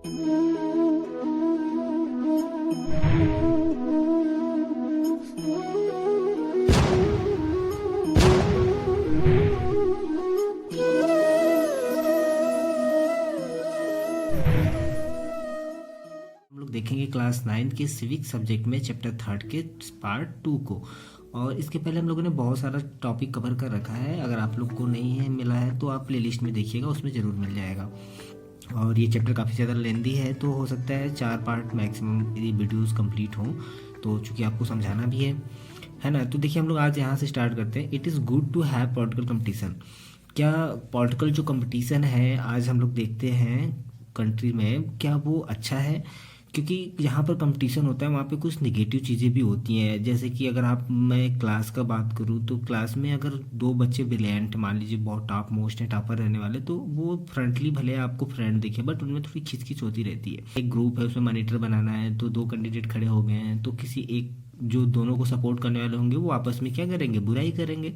हम लोग देखेंगे क्लास 9 के सिविक सब्जेक्ट में चैप्टर 3 के पार्ट 2 को। और इसके पहले हम लोगों ने बहुत सारा टॉपिक कवर कर रखा है। अगर आप लोग को नहीं है मिला है तो आप प्लेलिस्ट में देखिएगा, उसमें ज़रूर मिल जाएगा। और ये चैप्टर काफ़ी ज़्यादा लेंदी है, तो हो सकता है 4 पार्ट मैक्सिमम ये वीडियोस कंप्लीट हों, तो चूँकि आपको समझाना भी है ना। तो देखिए हम लोग आज यहाँ से स्टार्ट करते हैं। It is good to have political competition. क्या पॉलिटिकल जो कंपटीशन है आज हम लोग देखते हैं कंट्री में, क्या वो अच्छा है? क्योंकि यहाँ पर कंपटीशन होता है वहाँ पे कुछ निगेटिव चीज़ें भी होती हैं। जैसे कि अगर मैं क्लास का बात करूँ तो क्लास में अगर 2 बच्चे ब्रिलियंट, मान लीजिए बहुत टॉप मोस्ट हैं, टॉपर रहने वाले, तो वो फ्रंटली भले आपको फ्रेंड दिखे बट उनमें थोड़ी खिचखिच होती रहती है। एक ग्रुप है, उसमें मॉनिटर बनाना है, तो 2 कैंडिडेट खड़े हो गए हैं, तो किसी एक जो दोनों को सपोर्ट करने वाले होंगे वो आपस में क्या करेंगे, बुराई करेंगे।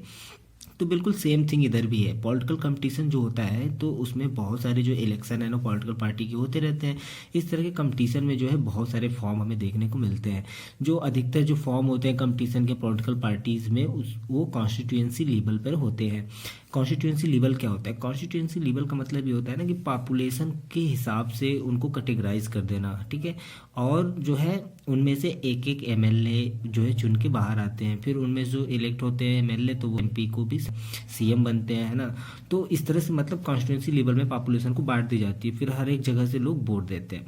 तो बिल्कुल सेम थिंग इधर भी है। पॉलिटिकल कंपटीशन जो होता है तो उसमें बहुत सारे जो इलेक्शन है ना पॉलिटिकल पार्टी के होते रहते हैं। इस तरह के कंपटीशन में जो है बहुत सारे फॉर्म हमें देखने को मिलते हैं। जो अधिकतर जो फॉर्म होते हैं कंपटीशन के पॉलिटिकल पार्टीज़ में वो कॉन्स्टिट्यूएंसी लेवल पर होते हैं। कॉन्स्टिट्यूएंसी लेवल क्या होता है? कॉन्स्टिट्यूएंसी लेवल का मतलब ये होता है ना कि पॉपुलेशन के हिसाब से उनको कैटेगराइज कर देना, ठीक है। और जो है उनमें से एक एक एमएलए जो है चुन के बाहर आते हैं, फिर उनमें जो इलेक्ट होते हैं एमएलए तो वो एमपी को भी सीएम बनते हैं, है ना। तो इस तरह से मतलब कॉन्स्टिट्यूएंसी लेवल में पॉपुलेशन को बांट दी जाती है, फिर हर एक जगह से लोग वोट देते हैं।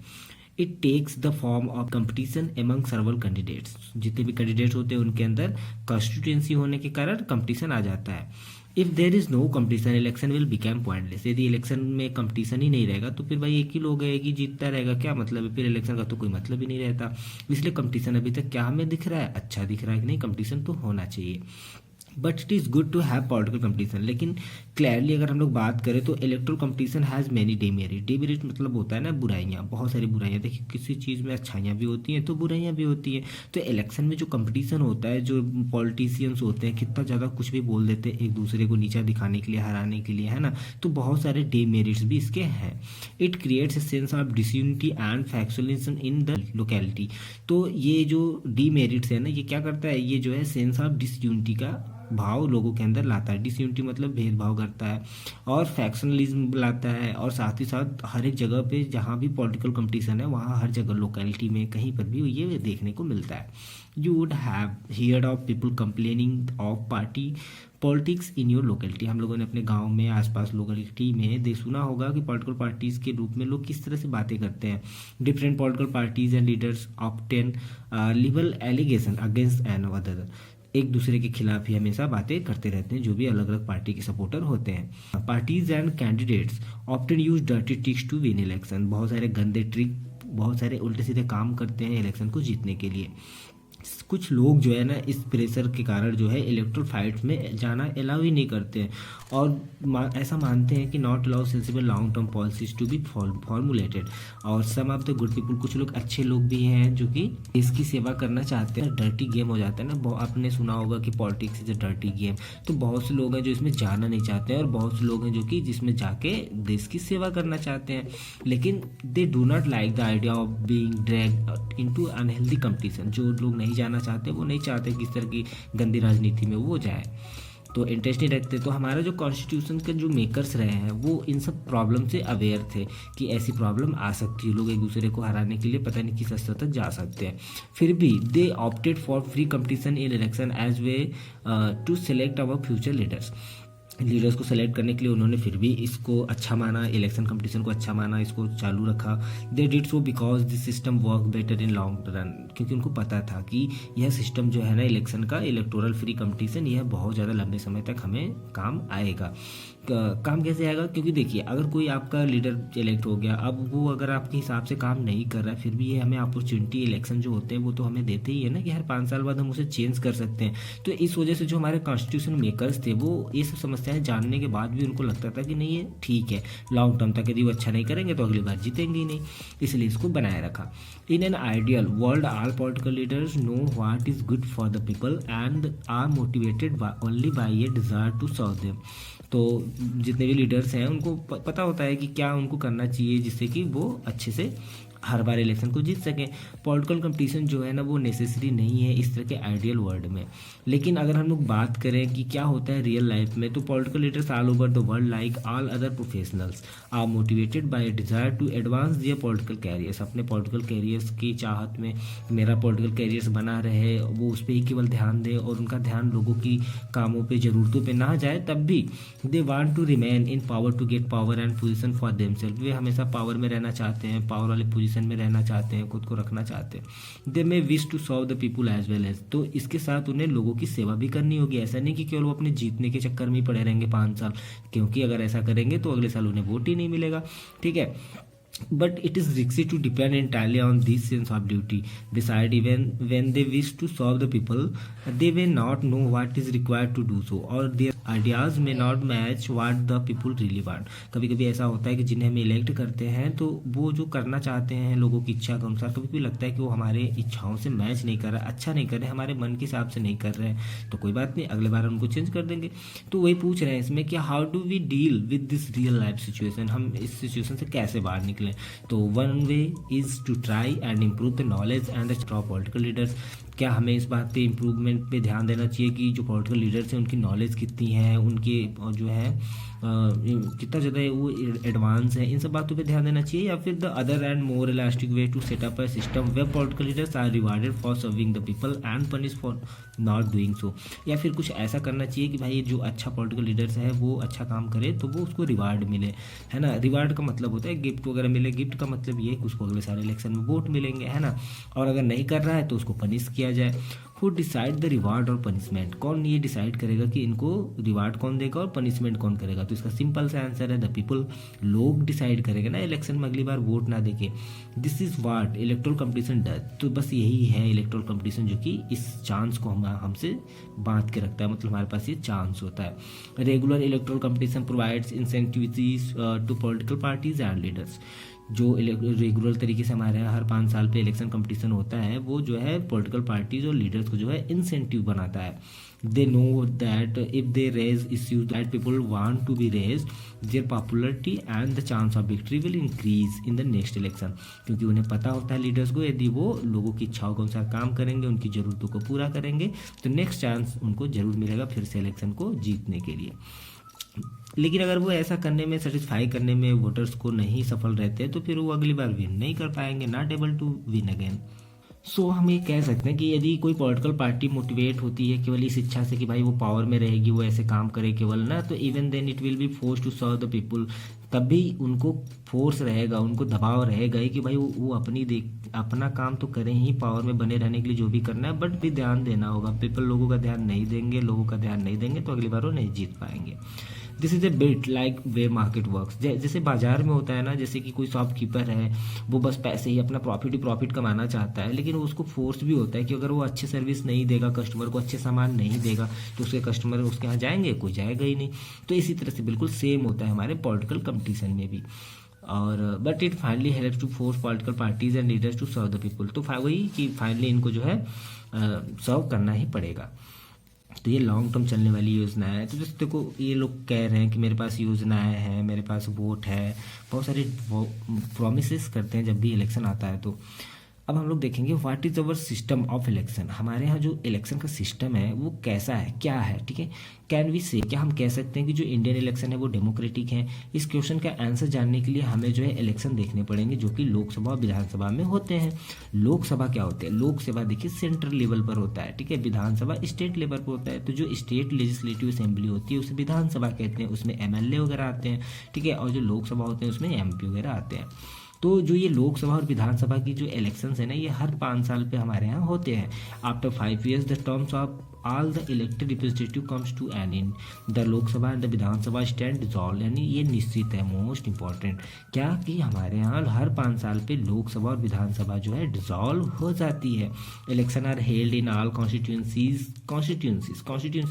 It takes the form of competition among several candidates. जितने भी कैंडिडेट्स होते हैं उनके अंदर कॉन्स्टिट्यूएंसी होने के कारण कंपटीशन आ जाता है। If there is no competition election will become pointless. यदि इलेक्शन में कंपटीशन ही नहीं रहेगा तो फिर भाई एक ही लोग है, एक ही जीतता रहेगा, क्या मतलब है? फिर इलेक्शन का तो कोई मतलब ही नहीं रहता। इसलिए कंपटीशन अभी तक क्या हमें दिख रहा है, अच्छा दिख रहा है कि नहीं, कंपटीशन तो होना चाहिए। But it is good to have political competition. लेकिन क्लियरली अगर हम लोग बात करें तो electoral competition has many demerit. Demerit मतलब होता है ना बुराइयाँ, बहुत सारी बुराइयाँ। देखिए किसी चीज़ में अच्छाइयाँ भी होती हैं तो बुराइयाँ भी होती हैं। तो इलेक्शन में जो कंपटीशन होता है, जो पॉलिटिशियंस होते हैं कितना ज़्यादा कुछ भी बोल देते हैं एक दूसरे को नीचा दिखाने के लिए, हराने के लिए, है ना। तो बहुत सारे डेमेरिट्स भी इसके हैं। It creates a sense of disunity and factionalism in the locality. तो ये जो डीमेरिट्स है ना, ये क्या करता है, ये जो है सेंस ऑफ डिसयूनिटी का भाव लोगों के अंदर लाता है। डिसयूनिटी मतलब भेदभाव करता है, और फैक्शनलिज्म लाता है, और साथ ही साथ हर एक जगह पे जहाँ भी पॉलिटिकल कंपटीशन है वहाँ हर जगह लोकेलिटी में कहीं पर भी ये देखने को मिलता है। You would have heard of people complaining of party politics in your locality. हम लोगों ने अपने गांव में आसपास लोकेलिटी में सुना होगा कि पॉलिटिकल पार्टीज़ के रूप में लोग किस तरह से बातें करते हैं। Different political parties and leaders often लिबल एलिगेशन अगेंस्ट एन अदर। एक दूसरे के खिलाफ ही हमेशा बातें करते रहते हैं जो भी अलग अलग पार्टी के सपोर्टर होते हैं। Parties and candidates often use dirty tricks to win election. बहुत सारे गंदे ट्रिक, बहुत सारे उल्टे सीधे काम करते हैं इलेक्शन को जीतने के लिए। कुछ लोग जो है ना इस प्रेशर के कारण जो है इलेक्ट्रल फाइट्स में जाना अलाउ ही नहीं करते हैं, और ऐसा मानते हैं कि not allow sensible long term policies to be formulated. और some of the good people, कुछ लोग अच्छे लोग भी हैं जो कि इसकी सेवा करना चाहते हैं। डर्टी गेम हो जाता है ना, आपने सुना होगा कि politics is a dirty game. तो बहुत से लोग हैं जो इसमें जाना नहीं चाहते हैं, और बहुत से लोग हैं जो कि जिसमें जाके देश की सेवा करना चाहते हैं, लेकिन they do not like the idea of being dragged into unhealthy competition. जो लोग नहीं जाना चाहते, वो नहीं चाहते कि इस तरह की गंदी राजनीति में वो जाए, तो इंटरेस्ट नहीं रखते। तो हमारा जो कॉन्स्टिट्यूशन के जो मेकर्स रहे हैं वो इन सब प्रॉब्लम से अवेयर थे कि ऐसी प्रॉब्लम आ सकती है, लोग एक दूसरे को हराने के लिए पता नहीं किस स्तर तक जा सकते हैं। फिर भी they opted for free competition in election as way to select our future leaders को सेलेक्ट करने के लिए उन्होंने फिर भी इसको अच्छा माना, इलेक्शन कंपटीशन को अच्छा माना, इसको चालू रखा। They did so because this system work better in long run. क्योंकि उनको पता था कि यह सिस्टम जो है ना इलेक्शन का, इलेक्टोरल फ्री कंपटीशन, यह बहुत ज़्यादा लंबे समय तक हमें काम आएगा। काम कैसे आएगा? क्योंकि देखिए अगर कोई आपका लीडर इलेक्ट हो गया, अब वो अगर आपके हिसाब से काम नहीं कर रहा है, फिर भी ये हमें अपॉर्चुनिटी, इलेक्शन जो होते हैं वो तो हमें देते ही है ना कि हर 5 साल बाद हम उसे चेंज कर सकते हैं। तो इस वजह से जो हमारे कॉन्स्टिट्यूशन मेकर्स थे वो ये सब समस्याएं जानने के बाद भी उनको लगता था कि नहीं ये ठीक है, लॉन्ग टर्म तक यदि वो अच्छा नहीं करेंगे तो अगली बार जीतेंगे ही नहीं, इसलिए इसको बनाए रखा। In an ideal world all political leaders know what is good for the people and are motivated only by a desire to serve them. तो जितने भी लीडर्स हैं उनको पता होता है कि क्या उनको करना चाहिए जिससे कि वो अच्छे से हर बार इलेक्शन को जीत सकें। पॉलिटिकल कंपटीशन जो है ना वो नेसेसरी नहीं है इस तरह के आइडियल वर्ल्ड में। लेकिन अगर हम लोग बात करें कि क्या होता है रियल लाइफ में, तो political leaders all over the world like all other professionals are motivated by desire to advance their political careers. अपने पॉलिटिकल कैरियर्स की चाहत में मेरा पॉलिटिकल कैरियर्स बना रहे, वो उस पर ही केवल ध्यान दे और उनका ध्यान लोगों की कामों पे ज़रूरतों पे ना जाए, तब भी they want to remain in power to get power and position for themselves. वे हमेशा पावर में रहना चाहते हैं, पावर वाले पोजीशन में रहना चाहते हैं, खुद को रखना चाहते हैं। They may wish to serve the people as well as. तो इसके साथ उन्हें लोगों की सेवा भी करनी होगी। ऐसा नहीं कि केवल वो अपने जीतने के चक्कर में ही पड़े रहेंगे 5 साल, क्योंकि अगर ऐसा करेंगे तो अगले साल उन्हें वोट ही नहीं मिलेगा। ठीक है, but it is risky to depend entirely on this sense of duty. Besides, even when they wish to serve the people, they may not know what is required to do so, or their ideas may not match what the people really want. कभी कभी ऐसा होता है कि जिन्हें हम elect करते हैं तो वो जो करना चाहते हैं लोगों की इच्छा के अनुसार, कभी कभी लगता है कि वो हमारे इच्छाओं से मैच नहीं कर रहा, अच्छा नहीं कर रहे, हमारे मन के हिसाब से नहीं कर रहे हैं, तो कोई बात नहीं, अगले बार उनको चेंज कर देंगे। तो वही पूछ रहे हैं इसमें कि how do we deal with this real life situation, हम इस सिचुएशन से कैसे बाहर निकले। तो one way is to try and improve the knowledge and the top political leaders. क्या हमें इस बात पे इम्प्रूवमेंट पे ध्यान देना चाहिए कि जो पॉलिटिकल लीडर्स हैं उनकी नॉलेज कितनी है, उनके जो है कितना ज़्यादा वो एडवांस है, इन सब बातों पे ध्यान देना चाहिए। या फिर the other and more elastic way to set up a system where political leaders are rewarded for serving the people and punish for not doing so. या फिर कुछ ऐसा करना चाहिए कि भाई जो अच्छा पॉलिटिकल लीडर्स है वो अच्छा काम करे तो वो उसको रिवार्ड मिले, है ना। रिवार्ड का मतलब होता है गिफ्ट वगैरह मिले, गिफ्ट का मतलब ये है कि उसको अगले सारे इलेक्शन में वोट मिलेंगे, है ना। और अगर नहीं कर रहा है तो उसको पनिश किया जाए। हु डिसाइड द रिवार्ड और पनिशमेंट, कौन ये डिसाइड करेगा कि इनको रिवार्ड कौन देगा और पनिशमेंट कौन करेगा। तो इसका सिंपल सा आंसर है द पीपल। लोग डिसाइड करेंगे ना इलेक्शन में, अगली बार वोट ना देके। This is what electoral competition does. तो बस यही है इलेक्टोरल कंपटीशन जो कि इस चांस को हमसे बांध के रखता है, मतलब हमारे पास ये चांस होता है। Regular electoral competition provides incentives to political parties and leaders. जो रेगुलर तरीके से हमारे यहाँ हर 5 साल पे इलेक्शन कंपटीशन होता है वो जो है पॉलिटिकल पार्टीज और लीडर्स को जो है इंसेंटिव बनाता है। They know that if they raise issues that people want to be raise, their popularity and the chance of victory will increase in the next election. क्योंकि उन्हें पता होता है लीडर्स को, यदि वो लोगों की इच्छाओं के अनुसार काम करेंगे, उनकी ज़रूरतों को पूरा करेंगे, तो नेक्स्ट चांस उनको जरूर मिलेगा फिर से इलेक्शन को जीतने के लिए। लेकिन अगर वो ऐसा करने में, सेटिस्फाई करने में वोटर्स को नहीं सफल रहते तो फिर वो अगली बार विन नहीं कर पाएंगे, not able to win again. So हम ये कह सकते हैं कि यदि कोई पॉलिटिकल पार्टी मोटिवेट होती है केवल इस इच्छा से कि भाई वो पावर में रहेगी, वो ऐसे काम करे केवल ना, तो even then it will be force to serve the people. तब भी उनको फोर्स रहेगा, उनको दबाव रहेगा ही कि भाई वो अपना काम तो करें ही, पावर में बने रहने के लिए जो भी करना है, बट भी ध्यान देना होगा। पीपल लोगों का ध्यान नहीं देंगे, तो अगली बार वो नहीं जीत पाएंगे। This is a bit like way market works. जैसे बाजार में होता है ना, जैसे कि कोई शॉपकीपर है वो बस पैसे ही अपना प्रॉफिट कमाना चाहता है, लेकिन उसको फोर्स भी होता है कि अगर वो अच्छी सर्विस नहीं देगा, कस्टमर को अच्छे सामान नहीं देगा, तो उसके कस्टमर उसके यहाँ जाएंगे, कोई जाएगा ही नहीं। तो इसी तरह से बिल्कुल सेम होता है हमारे पॉलिटिकल कंपटीशन में भी। और but it finally helps to force political parties and leaders to serve the people. तो वही कि फाइनली इनको जो है सर्व करना ही पड़ेगा। तो ये लॉन्ग टर्म चलने वाली योजना है। तो जैसे देखो ये लोग कह रहे हैं कि मेरे पास योजनाएं हैं, मेरे पास वोट है, बहुत सारे प्रॉमिसेस करते हैं जब भी इलेक्शन आता है। तो अब हम लोग देखेंगे what is our system of election. हमारे यहाँ जो इलेक्शन का सिस्टम है वो कैसा है, क्या है, ठीक है। कैन वी से, क्या हम कह सकते हैं कि जो इंडियन इलेक्शन है वो डेमोक्रेटिक है। इस क्वेश्चन का आंसर जानने के लिए हमें जो है इलेक्शन देखने पड़ेंगे जो कि लोकसभा और विधानसभा में होते हैं। लोकसभा क्या होते हैं, लोकसभा देखिए सेंट्रल लेवल पर होता है, ठीक है। विधानसभा स्टेट लेवल पर होता है। तो जो स्टेट लेजिस्लेटिव असेंबली होती है उसे विधानसभा कहते हैं, उसमें MLA वगैरह आते हैं, ठीक है। और जो लोकसभा होते हैं उसमें MP वगैरह आते हैं। तो जो ये लोकसभा और विधानसभा की जो इलेक्शंस है ना, ये हर 5 साल पे हमारे यहाँ होते हैं। After 5 years the terms of all the elected representative comes to an end. The Lok Sabha and the Vidhan Sabha stand dissolve. यानी ये निश्चित है, मोस्ट इंपॉर्टेंट क्या कि हमारे यहाँ हर 5 साल पे लोकसभा और विधानसभा जो है डिसॉल्व हो जाती है। Election are held in all constituencies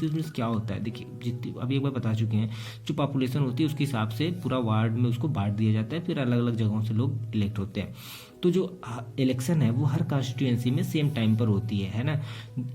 means क्या होता है, देखिए जितनी अभी एक बार बता चुके हैं, जो पॉपुलेशन होती है उसके हिसाब से पूरा वार्ड में उसको बांट दिया जाता है, फिर अलग अलग जगहों से लोग इलेक्ट होते हैं। तो जो इलेक्शन है वो हर कॉन्स्टिट्यूएंसी में सेम टाइम पर होती है ना,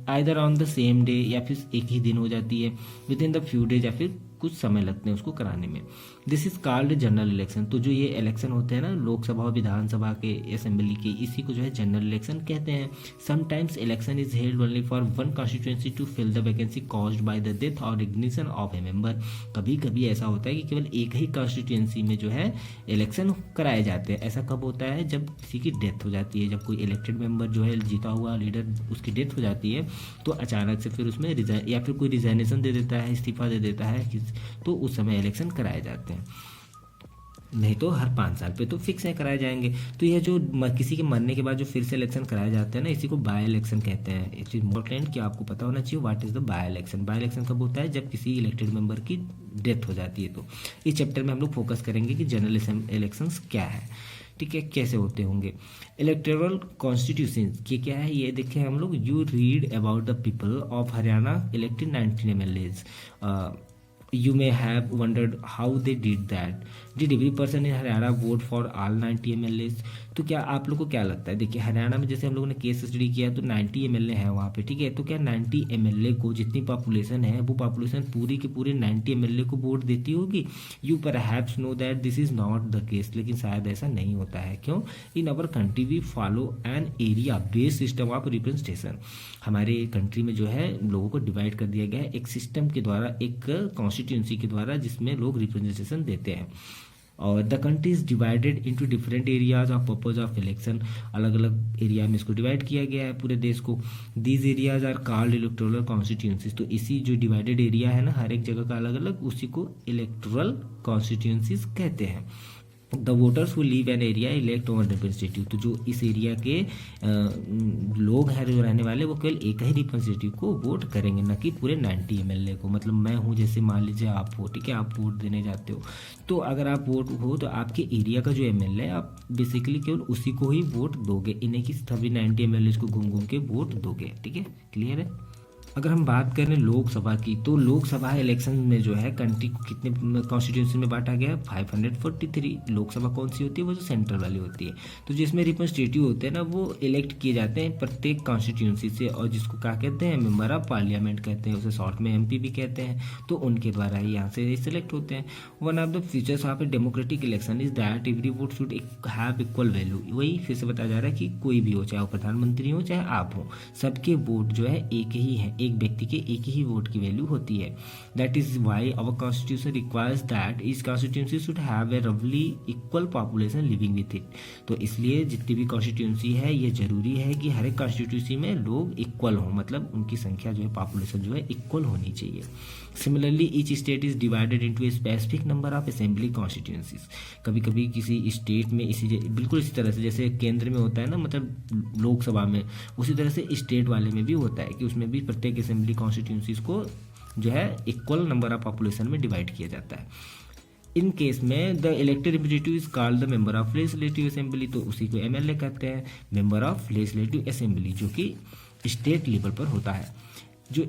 either on the same day या फिर एक ही दिन हो जाती है, with in the few days या फिर कुछ समय लगते हैं उसको कराने में। This is called general election. तो जो ये इलेक्शन होते हैं ना लोकसभा और विधानसभा के, असेंबली के, इसी को जो है जनरल इलेक्शन कहते हैं। Sometimes election is held only for one constituency to fill the vacancy caused by the death और रिकग्निशन ऑफ ए मेंबर। कभी कभी ऐसा होता है कि केवल एक ही कॉन्स्टिट्यूएंसी में जो है इलेक्शन कराए जाते हैं। ऐसा कब होता है? जब किसी की डेथ हो जाती है, जब कोई इलेक्टेड मेंबर जो है जीता हुआ लीडर उसकी डेथ हो जाती है तो अचानक से फिर उसमें रिजाइन या फिर कोई रिजाइनेशन दे देता है, इस्तीफा दे देता है, तो उस समय इलेक्शन कराए जाते हैं। नहीं तो हर 5 साल पे तो फिक्स है कराए जाएंगे। तो यह जो किसी के मरने के बाद जो फिर से इलेक्शन कराए जाते हैं ना, इसी को बाय इलेक्शन कहते हैं। इट्स इम्पोर्टेंट कि आपको पता होना चाहिए what is the by election. By election कब होता है? जब किसी इलेक्टेड मेंबर की डेथ हो जाती है। तो इस चैप्टर में हम लोग फोकस करेंगे कि जनरल इलेक्शंस क्या है, ठीक है, कैसे होते होंगे। इलेक्टोरल कॉन्स्टिट्यूशन ये क्या है ये देखें हम लोग। You read about the people of Haryana elected 19 MLAs। You may have wondered how they did that. Did every person in Haryana vote for all 90 MLAs? तो क्या आप लोग को क्या लगता है? देखिए हरियाणा में जैसे हम लोगों ने केस स्टडी किया तो 90 MLA है वहाँ पे, ठीक है। तो क्या 90 MLA को, जितनी पॉपुलेशन है वो पॉपुलेशन पूरी के पूरे 90 MLA को वोट देती होगी? You perhaps know that this is not the case. लेकिन शायद ऐसा नहीं होता है। क्यों? In our country we follow an area based system of representation. हमारे कंट्री में जो है लोगों को डिवाइड कर दिया गया है एक सिस्टम के द्वारा, एक कॉन्स्टिट्यूंसी के द्वारा, जिसमें लोग रिप्रेजेंटेशन देते हैं। और the country is divided into different areas of purpose of election. अलग अलग एरिया में इसको डिवाइड किया गया है पूरे देश को। These areas are called electoral constituencies. तो इसी जो डिवाइडेड एरिया है ना, हर एक जगह का अलग अलग, उसी को इलेक्टोरल कॉन्स्टिट्यूंसीज कहते हैं। The voters who live an area elect one representative. तो जो इस एरिया के लोग हैं जो रहने वाले, वो केवल एक ही रिप्रेजेंटेटिव को वोट करेंगे, न कि पूरे 90 MLA को। मतलब मैं हूँ, जैसे मान लीजिए आप हो, ठीक है, आप वोट देने जाते हो, तो अगर आप वोट हो तो आपके एरिया का जो MLA है आप बेसिकली केवल उसी को ही वोट दोगे, इन्हें की सभी 90 MLA को घूम घूम के वोट दोगे, ठीक है, क्लियर है। अगर हम बात करें लोकसभा की, तो लोकसभा इलेक्शन में जो है कंट्री को कितने कॉन्स्टिट्यूंसी में बांटा गया है? 543। लोकसभा कौन सी होती है? वो जो सेंट्रल वाली होती है। तो जिसमें रिप्रेजेंटेटिव होते हैं ना, वो इलेक्ट किए जाते हैं प्रत्येक कॉन्स्टिट्यूंसी से, और जिसको क्या कहते हैं? मेंबर ऑफ पार्लियामेंट कहते हैं, उसे शॉर्ट में MP भी कहते हैं। तो उनके द्वारा ही यहाँ से सिलेक्ट होते हैं। One of the features of a democratic election is that every vote should have equal value. वही फिर से बताया जा रहा है कि कोई भी हो, चाहे वो प्रधानमंत्री हो चाहे आप हो, सबके वोट जो है एक ही है, एक व्यक्ति के एक ही वोट की वैल्यू होती है। That is why our constitution requires that each constituency should have a रफली equal population living with it. तो इसलिए जितनी भी कॉन्स्टिट्यूंसी है, ये जरूरी है कि हर एक कॉन्स्टिट्यूंसी में लोग इक्वल हों, मतलब उनकी संख्या जो है, पॉपुलेशन जो है, इक्वल होनी चाहिए। Similarly each state is divided into a specific number of assembly constituencies. कभी कभी किसी स्टेट में बिल्कुल इसी तरह से जैसे केंद्र में होता है ना, मतलब लोकसभा में, उसी तरह से स्टेट वाले में भी होता है कि उसमें भी प्रत्येक असेंबली कॉन्स्टिट्यूंसीज को जो है इक्वल नंबर ऑफ पॉपुलेशन में डिवाइड किया जाता है। इन केस में the elected representative is called the member of legislative assembly. तो उसी को MLA कहते हैं, मेंबर ऑफ लेजिस्लेटिव असेंबली, जो कि स्टेट लेवल पर होता है। जो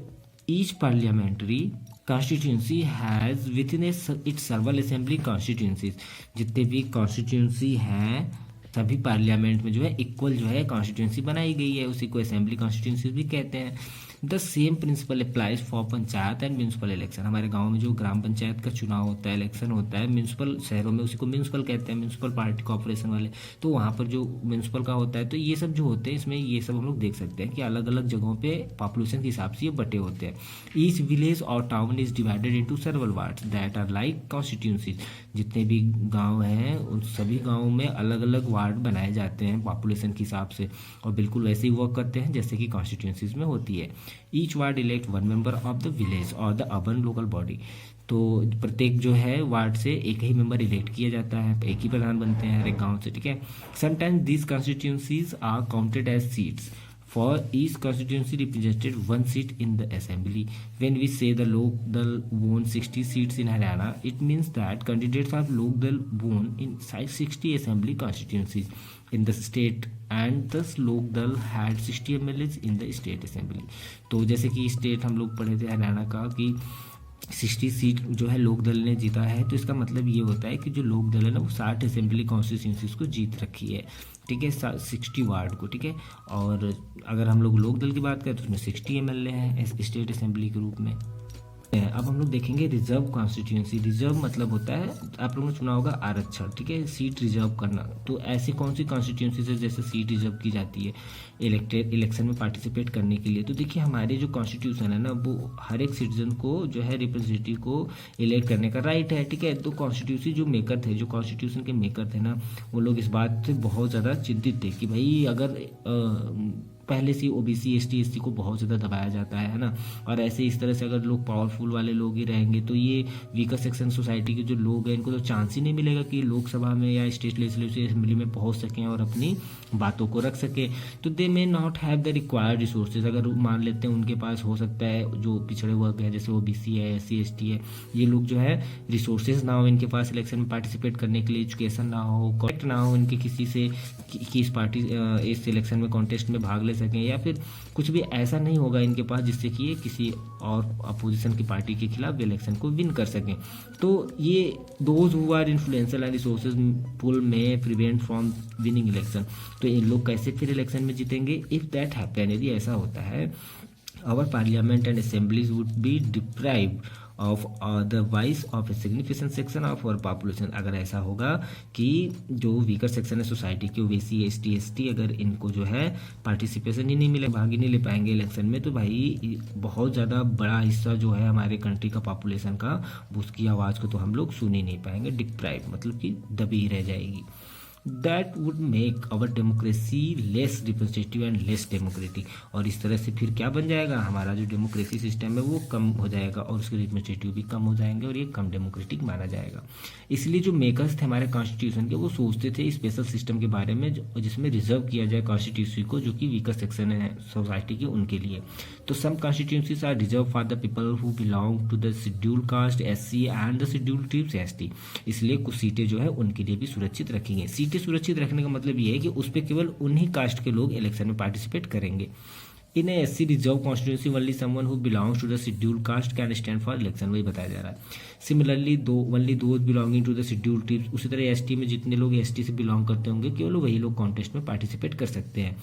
each parliamentary constituency has with in its सर्वल assembly constituencies. जितने भी कॉन्स्टिट्यूंसी हैं सभी पार्लियामेंट में जो है इक्वल जो है कॉन्स्टिट्यूंसी बनाई गई है, उसी को असेंबली कॉन्स्टिट्यूंसी भी कहते हैं। The same principle applies for panchayat and municipal election. हमारे गांव में जो ग्राम पंचायत का चुनाव होता है, इलेक्शन होता है, म्यूनसिपल शहरों में उसी को म्यूनसिपल कहते हैं, म्यूनसिपल पार्टी कॉर्पोरेशन वाले। तो वहाँ पर जो म्यूनसिपल का होता है, तो ये सब जो होते हैं इसमें ये सब हम लोग देख सकते हैं कि अलग अलग जगहों पे पॉपुलेशन के हिसाब से ये बटे होते हैं। ईच विलेज और town is divided into several wards that are like constituencies. जितने भी गाँव हैं उन सभी गाँवों में अलग अलग वार्ड बनाए जाते हैं पॉपुलेशन के हिसाब से, और बिल्कुल वैसे ही वर्क करते हैं जैसे कि कॉन्स्टिट्यूंसीज में होती है। Each ward elect one member of the village और द अर्बन लोकल बॉडी। तो प्रत्येक जो है वार्ड से एक ही मेंबर इलेक्ट किया जाता है, एक ही प्रधान बनते हैं हर एक गांव से, ठीक है। Sometimes these constituencies are counted as seats for each constituency represented one seat in the assembly. When we say the Lok Dal won 60 seats in Haryana, it means that candidates of Lok Dal won in 60 assembly constituencies in the state, and thus Lok Dal had 60 MLAs in the state assembly. तो जैसे कि state हम लोग पढ़े थे हरियाणा का कि 60 seat जो है लोक दल ने जीता है, तो इसका मतलब ये होता है कि जो लोक दल है ना वो 60 असेंबली कॉन्स्टिट्यूंसीज को जीत रखी है, ठीक है, 60 वार्ड को, ठीक है। और अगर हम लोग लोक दल की बात करें तो उसमें 60 MLA हैं स्टेट असेंबली के रूप में। अब हम लोग देखेंगे रिजर्व कॉन्स्टिट्यूंसी। रिजर्व मतलब होता है, आप लोगों ने सुना होगा आरक्षण, ठीक है, सीट रिजर्व करना। तो ऐसी कौन सी कॉन्स्टिट्यूंसी से जैसे सीट रिजर्व की जाती है इलेक्शन में पार्टिसिपेट करने के लिए। तो देखिए हमारे जो कॉन्स्टिट्यूशन है ना, वो हर एक सिटीजन को जो है रिप्रेजेंटेटिव को इलेक्ट करने का राइट है, ठीक है। तो कॉन्स्टिट्यूशन जो मेकर थे, जो कॉन्स्टिट्यूशन के मेकर थे ना, वो लोग इस बात से बहुत ज़्यादा चिंतित थे कि भाई अगर पहले से ओबीसी एसटी को बहुत ज़्यादा दबाया जाता है ना, और ऐसे इस तरह से अगर लोग पावरफुल वाले लोग ही रहेंगे तो ये वीकर सेक्शन सोसाइटी के जो लोग हैं इनको तो चांस ही नहीं मिलेगा कि लोकसभा में या स्टेट लेजिस्लेटिव असेंबली में पहुंच सकें और अपनी बातों को रख सकें। तो they may not have the required resources. अगर मान लेते हैं उनके पास हो सकता है जो पिछड़े वर्ग है जैसे ओबीसी है, एससी एसटी है, ये लोग जो है रिसोर्सेज ना हो इनके पास इलेक्शन में पार्टिसिपेट करने के लिए, एजुकेशन ना हो, कॉन्टेक्ट ना हो इनके किसी से कि इस इलेक्शन में कॉन्टेस्ट में भाग ले सकें, या फिर कुछ भी ऐसा नहीं होगा इनके पास जिससे कि ये किसी और अपोजिशन की पार्टी के खिलाफ इलेक्शन को विन कर सकें। तो ये those who are influential and resourceful में प्रिवेंट फ्रॉम विनिंग इलेक्शन। तो इन लोग कैसे फिर इलेक्शन में जीतेंगे? इफ दैट हैपन, यदि ऐसा होता है, our parliament and assemblies would be deprived of the voice of a significant section of our population. अगर ऐसा होगा कि जो वीकर सेक्शन है सोसाइटी के, ओबीसी एसटी एसटी, अगर इनको जो है पार्टिसिपेशन ही नहीं मिले, भाग ही नहीं ले पाएंगे इलेक्शन में, तो भाई बहुत ज़्यादा बड़ा हिस्सा जो है हमारे कंट्री का पॉपुलेशन का, उसकी आवाज़ को तो हम लोग सुन ही नहीं पाएंगे। डिप्राइव मतलब कि दबी ही रह जाएगी। That would make our democracy less representative and less democratic. और इस तरह से फिर क्या बन जाएगा, हमारा जो डेमोक्रेसी सिस्टम है वो कम हो जाएगा और उसके रिप्रेजेंटेटिव भी कम हो जाएंगे और ये कम डेमोक्रेटिक माना जाएगा। इसलिए जो मेकर्स थे हमारे कॉन्स्टिट्यूशन के, वो सोचते थे स्पेशल सिस्टम के बारे में जिसमें रिजर्व किया जाए कॉन्स्टिट्यूंसी को, जो कि वीकर सेक्शन है सोसाइटी के, उनके लिए। तो some constituencies are reserve for the people who belong to the schedule caste SC and the schedule tribes ST. इसलिए कुछ सीटें जो है उनके लिए भी सुरक्षित रखी गई। सीटें सुरक्षित रखने का मतलब ये है कि उस पर केवल उन्हीं कास्ट के लोग इलेक्शन में पार्टिसिपेट करेंगे। In SC reserve constituency only someone who belongs to the schedule caste can stand for election, वही बताया जा रहा है। Similarly only those belonging to the schedule tribes, उसी तरह एसटी में जितने लोग एसटी से बिलोंग करते होंगे केवल वही लोग कॉन्टेस्ट में पार्टिसिपेट कर सकते हैं।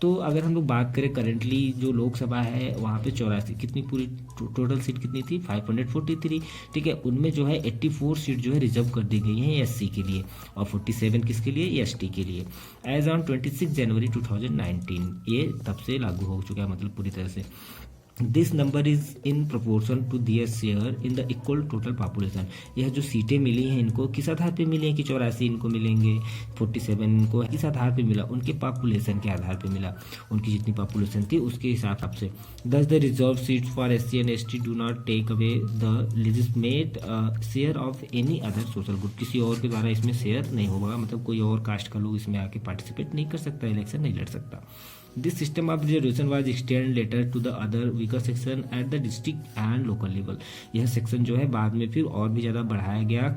तो अगर हम लोग बात करें करंटली जो लोकसभा है वहाँ पे 84 कितनी पूरी टोटल सीट कितनी थी 543, ठीक है। उनमें जो है 84 सीट जो है रिजर्व कर दी गई हैं एससी के लिए और 47 किसके लिए, एसटी के लिए। एज ऑन 26 जनवरी 2019 ये तब से लागू हो चुका है, मतलब पूरी तरह से। This number is in proportion to their share in the equal total population. यह जो सीटें मिली हैं इनको किस आधार पे मिली हैं कि 84 इनको मिलेंगे, 47 इनको किस आधार पे मिला, उनके पॉपुलेशन के आधार पे मिला, उनकी जितनी पॉपुलेशन थी उसके हिसाब से। Thus the reserve seats for SC and ST do not take away the legislate share of any other social group. किसी और के द्वारा इसमें शेयर नहीं होगा, मतलब कोई और कास्ट का लोग इसमें आके पार्टिसिपेट नहीं कर सकता, इलेक्शन नहीं लड़ सकता। This system of reservation was extended later to the other weaker section at the district and local level। यह सेक्शन जो है बाद में फिर और भी ज़्यादा बढ़ाया गया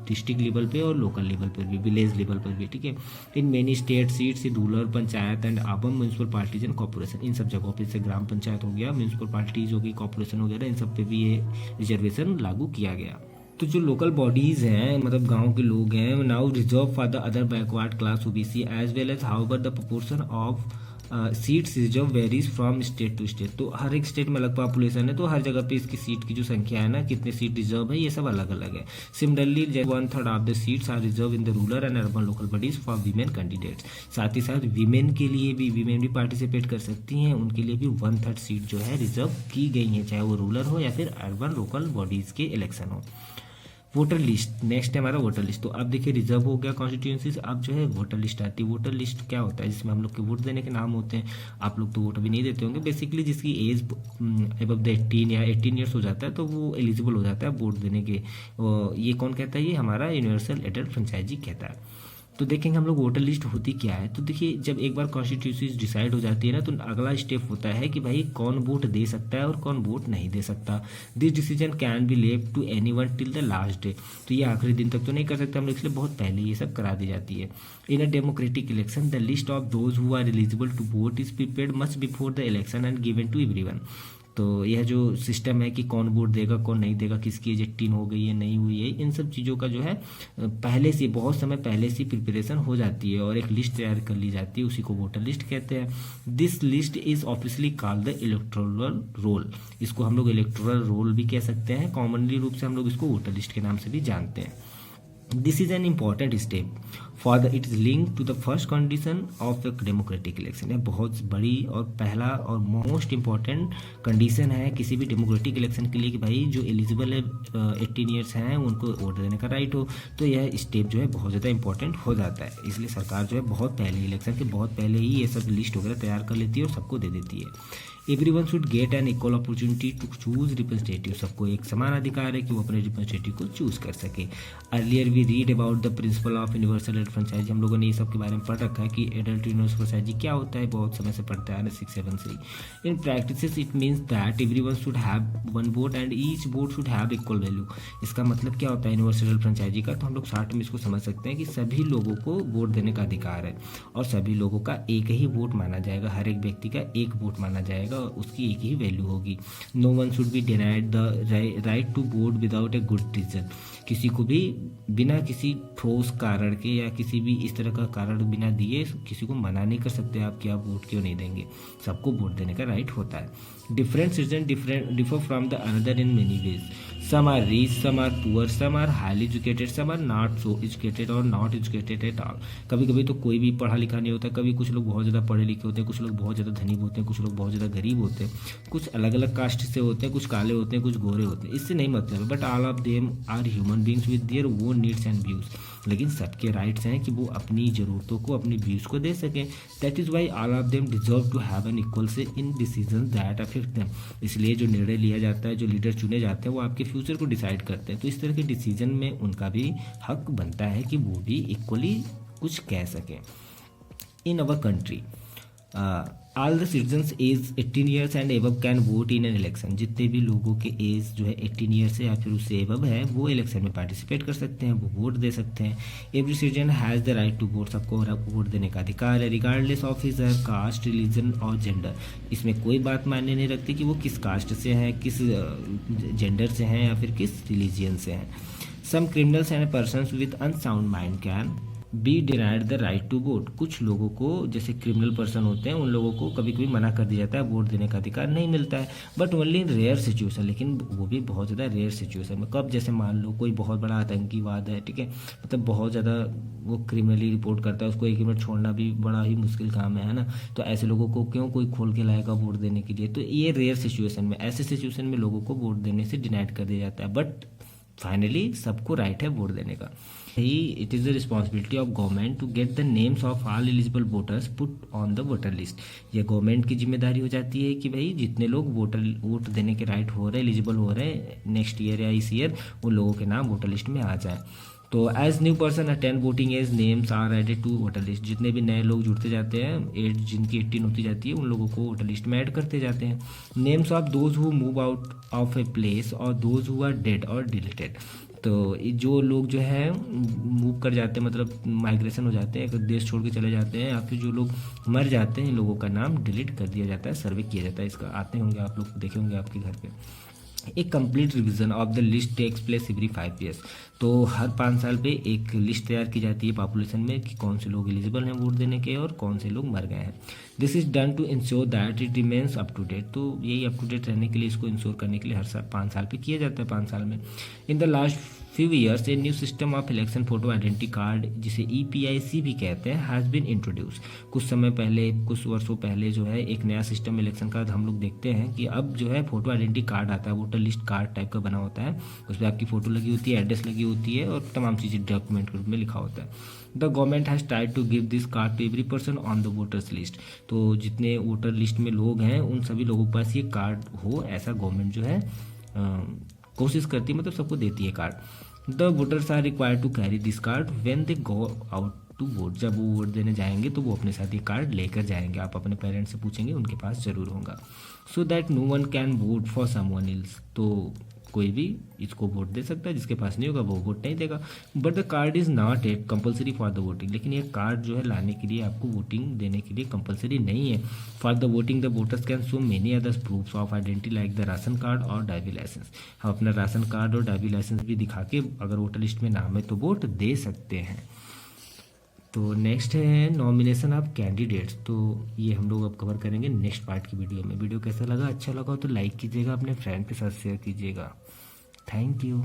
डिस्ट्रिक्ट लेवल पे और लोकल लेवल पर भी, विलेज लेवल पर भी, ठीक है। In many state seats rural panchayat and urban municipal parties and corporation, इन सब जगहों पे, जैसे ग्राम पंचायत हो गया, म्यूनसिपल पार्टीज हो गई, कॉर्पोरेशन वगैरह, इन सब पे भी ये रिजर्वेशन लागू किया गया। तो जो लोकल बॉडीज हैं, मतलब गांव के लोग हैं, now reserve for the other backward class OBC as well as however the proportion of seats reserve varies from state to state. तो हर एक स्टेट में अलग पॉपुलेशन है, तो हर जगह पे इसकी सीट की जो संख्या है ना, कितने सीट रिजर्व है, ये सब अलग अलग है। Similarly 1/3 of the seats are reserve in the rural and urban local bodies for women candidates. साथ ही साथ वीमेन के लिए भी, वीमेन भी पार्टिसिपेट कर सकती हैं, उनके लिए भी 1/3 सीट जो है रिजर्व की गई है, चाहे वो रूरल हो या फिर अर्बन लोकल बॉडीज के इलेक्शन हो। वोटर लिस्ट, नेक्स्ट है हमारा वोटर लिस्ट। तो अब देखिए रिजर्व हो गया कॉन्स्टिट्यूंसीज, अब जो है वोटर लिस्ट आती है। वोटर लिस्ट क्या होता है, जिसमें हम लोग के वोट देने के नाम होते हैं। आप लोग तो वोट अभी नहीं देते होंगे, बेसिकली जिसकी एज अबव द 18 या 18 ईयर्स हो जाता है तो वो एलिजिबल हो जाता है वोट देने के। ये कौन कहता है, ये हमारा यूनिवर्सल एडल्ट फ्रेंचाइजी कहता है। तो देखेंगे हम लोग वोटर लिस्ट होती क्या है। तो देखिए जब एक बार कॉन्स्टिट्यूंसी डिसाइड हो जाती है ना, तो अगला स्टेप होता है कि भाई कौन वोट दे सकता है और कौन वोट नहीं दे सकता। This decision can be left to anyone till the last day. तो ये आखिरी दिन तक तो नहीं कर सकते हम लोग, इसलिए बहुत पहले ये सब करा दी जाती है। In a democratic election the list of those who are eligible to vote is prepared much before the election and given to everyone. तो यह जो सिस्टम है कि कौन वोट देगा कौन नहीं देगा, किसकी एज 18 हो गई है नहीं हुई है, इन सब चीज़ों का जो है पहले से, बहुत समय पहले से प्रिपरेशन हो जाती है और एक लिस्ट तैयार कर ली जाती है, उसी को वोटर लिस्ट कहते हैं। This list is officially called the electoral roll. इसको हम लोग इलेक्टोरल रोल भी कह सकते हैं, कॉमनली रूप से हम लोग इसको वोटर लिस्ट के नाम से भी जानते हैं। This is an important step for the it is link to the first condition of a democratic election. यह बहुत बड़ी और पहला और मोस्ट इम्पॉर्टेंट कंडीशन है किसी भी डेमोक्रेटिक इलेक्शन के लिए कि भाई जो एलिजिबल है 18 ईयर्स हैं उनको वोट देने का राइट हो। तो यह स्टेप जो है बहुत ज़्यादा इंपॉर्टेंट हो जाता है, इसलिए सरकार जो है बहुत पहले, इलेक्शन के बहुत पहले ही ये सब लिस्ट वगैरह तैयार कर लेती है और सबको दे देती है। Everyone should get an equal opportunity to choose representative. सबको एक समान अधिकार है कि वो अपने रिप्रेजेंटेटिव को चूज कर सके। Earlier we read about the principle of universal adult franchise. हम लोगों ने ये सब के बारे में पढ़ रखा है कि एडल्ट यूनिवर्सल फ्रेंचाइजी क्या होता है, बहुत समय से पढ़ते आ रहे 6-7 से। In practice it means that everyone should have one vote and each vote should have equal value. इसका मतलब क्या होता है यूनिवर्सल एडल्ट फ्रेंचाइजी का, तो हम लोग शॉर्ट में इसको समझ सकते हैं कि सभी लोगों को वोट देने का अधिकार है और सभी लोगों का एक ही वोट माना जाएगा, हर एक व्यक्ति का एक वोट माना जाएगा और उसकी एक ही वैल्यू होगी। No one should be denied the right to vote without a good reason. किसी को भी बिना किसी ठोस कारण के या किसी भी इस तरह का कारण बिना दिए किसी को मना नहीं कर सकते आप कि आप वोट क्यों नहीं देंगे। सबको वोट देने का राइट होता है। Different citizen differ from the another in many ways. Some are rich, some are poor, some are highly educated, some are not so educated और नॉट एजुकेटेड एट ऑल। कभी कभी तो कोई भी पढ़ा लिखा नहीं होता, कभी कुछ लोग बहुत ज़्यादा पढ़े लिखे होते हैं, कुछ लोग बहुत ज़्यादा धनी होते हैं, कुछ लोग बहुत ज़्यादा गरीब होते हैं, कुछ अलग अलग कास्ट से होते हैं, कुछ काले होते हैं, कुछ गोरे होते हैं, इससे नहीं मतलब है। But all of them are human beings with their own needs and views. लेकिन सबके राइट्स हैं कि वो अपनी ज़रूरतों को, अपनी व्यूज़ को दे सकें। That is why all of them deserve to have an equal say in decision that affect them. इसलिए जो निर्णय लिया जाता है, जो लीडर चुने जाते हैं, वो आपके फ्यूचर को डिसाइड करते हैं। तो इस तरह के डिसीजन में उनका भी हक बनता है कि वो भी इक्वली कुछ कह सकें। In our country all the citizens age 18 years and above can vote in an election. जितने भी लोगों के एज जो है 18 ईयर्स से या फिर उससे एबव है वो इलेक्शन में पार्टिसिपेट कर सकते हैं, वो वोट दे सकते हैं। Every citizen has the right to vote. सबको वोट देने का अधिकार है, regardless of his caste, religion और जेंडर। इसमें कोई बात मायने नहीं रखती कि वो किस कास्ट से हैं, किस जेंडर से हैं या फिर किस रिलीजियन से हैं। Some criminals and persons with unsound mind can be denied the right to vote. कुछ लोगों को, जैसे क्रिमिनल पर्सन होते हैं, उन लोगों को कभी कभी मना कर दिया जाता है, वोट देने का अधिकार नहीं मिलता है। But only in rare situation, लेकिन वो भी बहुत ज़्यादा रेयर सिचुएशन में। कब, जैसे मान लो कोई बहुत बड़ा आतंकीवाद है, ठीक है, मतलब बहुत ज़्यादा वो क्रिमिनली रिपोर्ट करता है, उसको 1 मिनट छोड़ना भी बड़ा ही मुश्किल काम है ना। तो ऐसे लोगों को क्यों कोई खोल के लाएगा वोट देने के लिए। तो ये रेयर सिचुएशन में, ऐसे सिचुएशन में लोगों को वोट देने से डिनाइड कर दिया जाता है। बट फाइनली सबको राइट है वोट देने का। It is the responsibility of government to get the names of all eligible voters put on the voter list. यह गवर्नमेंट की जिम्मेदारी हो जाती है कि भाई जितने लोग वोट देने के राइट हो रहे हैं, एलिजिबल हो रहे हैं नेक्स्ट ईयर या इस ईयर, उन लोगों के नाम वोटर लिस्ट में आ जाए। तो as new person attend voting as names are added to voter list. जितने भी नए लोग जुड़ते जाते हैं, एज जिनकी 18 होती जाती है, उन लोगों को वोटर लिस्ट में ऐड करते जाते हैं। Names of those who move out of a place और दोज हु आर डेड और डिलीटेड। तो जो लोग जो है मूव कर जाते हैं, मतलब माइग्रेशन हो जाते हैं, एक देश छोड़ के चले जाते हैं, या फिर जो लोग मर जाते हैं, इन लोगों का नाम डिलीट कर दिया जाता है, सर्वे किया जाता है। इसका आते होंगे आप लोग, देखे होंगे आपके घर पे। एक complete revision of the list takes place every 5 years. तो हर 5 साल पे एक लिस्ट तैयार की जाती है पॉपुलेशन में कि कौन से लोग एलिजिबल हैं वोट देने के और कौन से लोग मर गए हैं। This is done to ensure that it remains up to date. तो यही अप टू डेट रहने के लिए, इसको इंश्योर करने के लिए हर साल 5 साल पे किया जाता है, 5 साल में। In the last few years a new system of election photo identity card, जिसे EPIC भी कहते हैं, has been introduced। कुछ समय पहले, कुछ वर्षों पहले जो है एक नया सिस्टम इलेक्शन का हम लोग देखते हैं कि अब जो है फोटो आइडेंटिटी कार्ड आता है, वोटर लिस्ट कार्ड टाइप का बना होता है, उस पर आपकी फोटो लगी होती है, एड्रेस लगी होती है और तमाम चीज़ें डॉक्यूमेंट के रूप में लिखा होता है। The government has tried to give this card to every person on the voters list. तो जितने वोटर लिस्ट में लोग हैं उन सभी लोगों के पास ये कार्ड हो, ऐसा गवर्नमेंट जो है कोशिश करती है, मतलब सबको देती है card. The voters are required to carry this card when they go out to vote. जब वो वोट देने जाएंगे तो वो अपने साथ ये कार्ड लेकर जाएंगे। आप अपने पेरेंट्स से पूछेंगे, उनके पास जरूर होगा। So that no one can vote for someone else. तो कोई भी इसको वोट दे सकता है, जिसके पास नहीं होगा वो वोट नहीं देगा। But the card is not a compulsory for the voting, लेकिन ये कार्ड जो है लाने के लिए आपको वोटिंग देने के लिए कंपलसरी नहीं है। For the voting the voters can show many others proofs of identity like the ration card और ड्राइविंग लाइसेंस। हम अपना राशन कार्ड और ड्राइविंग लाइसेंस भी दिखा के अगर वोटर लिस्ट में नाम है तो वोट दे सकते हैं। तो नेक्स्ट है नॉमिनेशन ऑफ कैंडिडेट्स। तो ये हम लोग अब कवर करेंगे नेक्स्ट पार्ट की वीडियो में। वीडियो कैसा लगा, अच्छा लगा तो लाइक कीजिएगा, अपने फ्रेंड के साथ शेयर कीजिएगा। Thank you.